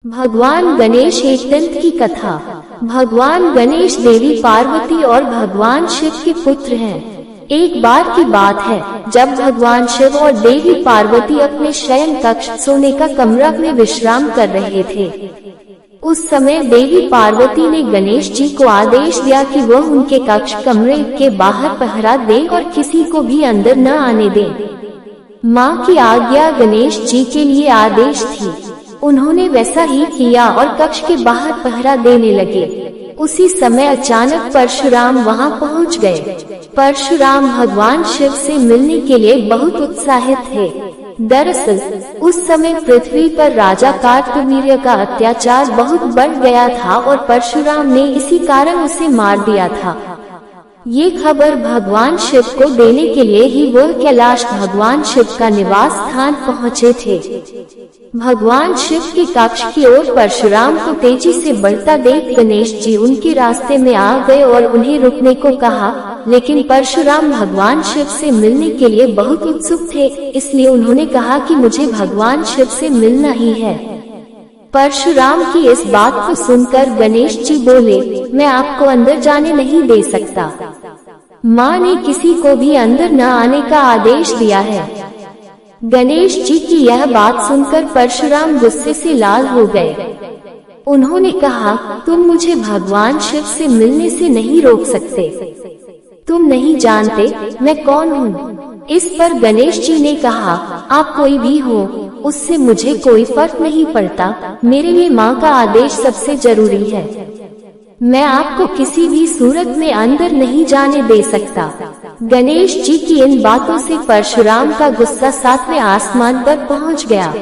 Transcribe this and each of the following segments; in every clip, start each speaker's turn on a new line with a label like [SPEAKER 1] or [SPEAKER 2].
[SPEAKER 1] भगवान गणेश एक दंत की कथा। भगवान गणेश देवी पार्वती और भगवान शिव के पुत्र हैं। एक बार की बात है जब भगवान शिव और देवी पार्वती अपने शयन कक्ष सोने का कमरा में विश्राम कर रहे थे। उस समय देवी पार्वती ने गणेश जी को आदेश दिया कि वह उनके कक्ष कमरे के बाहर पहरा दे और किसी को भी अंदर न आने दे। माँ की आज्ञा गणेश जी के लिए आदेश थी। उन्होंने वैसा ही किया और कक्ष के बाहर पहरा देने लगे। उसी समय अचानक परशुराम वहां पहुंच गए। परशुराम भगवान शिव से मिलने के लिए बहुत उत्साहित थे। दरअसल उस समय पृथ्वी पर राजा कार्तवीर्य का अत्याचार बहुत बढ़ गया था और परशुराम ने इसी कारण उसे मार दिया था। ये खबर भगवान शिव को देने के लिए ही वह कैलाश भगवान शिव का निवास स्थान पहुँचे थे। भगवान शिव के कक्ष की ओर परशुराम को तेजी से बढ़ता देख गणेश जी उनके रास्ते में आ गए और उन्हें रुकने को कहा, लेकिन परशुराम भगवान शिव से मिलने के लिए बहुत उत्सुक थे, इसलिए उन्होंने कहा कि मुझे भगवान शिव से मिलना ही है। परशुराम की इस बात को सुनकर गणेश जी बोले, मैं आपको अंदर जाने नहीं दे सकता। माँ ने किसी को भी अंदर न आने का आदेश दिया है। गणेश जी की यह बात सुनकर परशुराम गुस्से से लाल हो गए। उन्होंने कहा, तुम मुझे भगवान शिव से मिलने से नहीं रोक सकते। तुम नहीं जानते मैं कौन हूँ। इस पर गणेश जी ने कहा, आप कोई भी हो, उससे मुझे कोई फर्क नहीं पड़ता। मेरे लिए माँ का आदेश सबसे जरूरी है। मैं आपको किसी भी सूरत में अंदर नहीं जाने दे सकता। गणेश जी की इन बातों से परशुराम का गुस्सा 7वें आसमान पर पहुंच गया।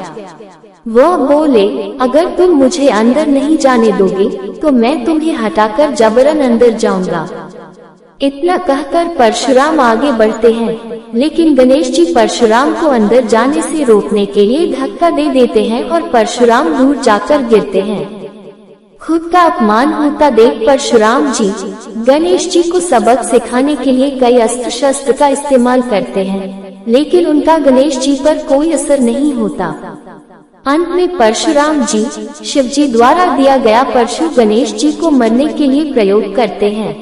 [SPEAKER 1] वह बोले, अगर तुम मुझे अंदर नहीं जाने दोगे तो मैं तुम्हें हटाकर जबरन अंदर जाऊंगा। इतना कहकर परशुराम आगे बढ़ते हैं, लेकिन गणेश जी परशुराम को अंदर जाने से रोकने के लिए धक्का दे देते हैं और परशुराम दूर जाकर गिरते हैं। खुद का अपमान होता देख परशुराम जी गणेश जी को सबक सिखाने के लिए कई अस्त्र शस्त्र का इस्तेमाल करते हैं, लेकिन उनका गणेश जी पर कोई असर नहीं होता। अंत में परशुराम जी शिव जी द्वारा दिया गया परशु गणेश जी को मरने के लिए प्रयोग करते हैं।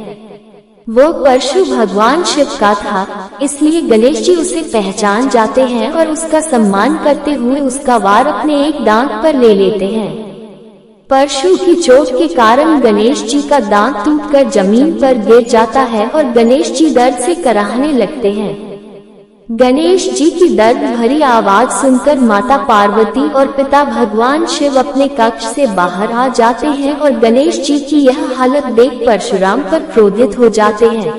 [SPEAKER 1] वो परशु भगवान शिव का था, इसलिए गणेश जी उसे पहचान जाते हैं और उसका सम्मान करते हुए उसका वार अपने एक दांत पर ले लेते हैं। परशु की चोट के कारण गणेश जी का दांत टूटकर जमीन पर गिर जाता है और गणेश जी दर्द से कराहने लगते हैं। गणेश जी की दर्द भरी आवाज सुनकर माता पार्वती और पिता भगवान शिव अपने कक्ष से बाहर आ जाते हैं और गणेश जी की यह हालत देख परशुराम पर क्रोधित हो जाते हैं।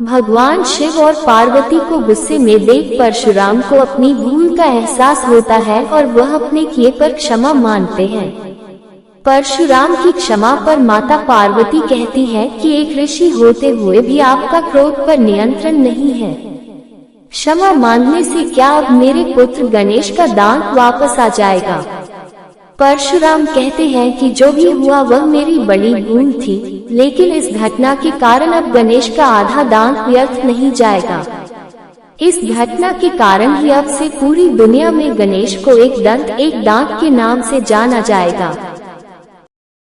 [SPEAKER 1] भगवान शिव और पार्वती को गुस्से में देख परशुराम को अपनी भूल का एहसास होता है और वह अपने किए पर क्षमा मांगते हैं। परशुराम की क्षमा पर माता पार्वती कहती है कि एक ऋषि होते हुए भी आपका क्रोध पर नियंत्रण नहीं है। क्षमा मांगने से क्या अब मेरे पुत्र गणेश का दांत वापस आ जाएगा। परशुराम कहते हैं कि जो भी हुआ वह मेरी बड़ी भूल थी, लेकिन इस घटना के कारण अब गणेश का आधा दांत व्यर्थ नहीं जाएगा। इस घटना के कारण ही अब से पूरी दुनिया में गणेश को एक दांत के नाम से जाना जाएगा।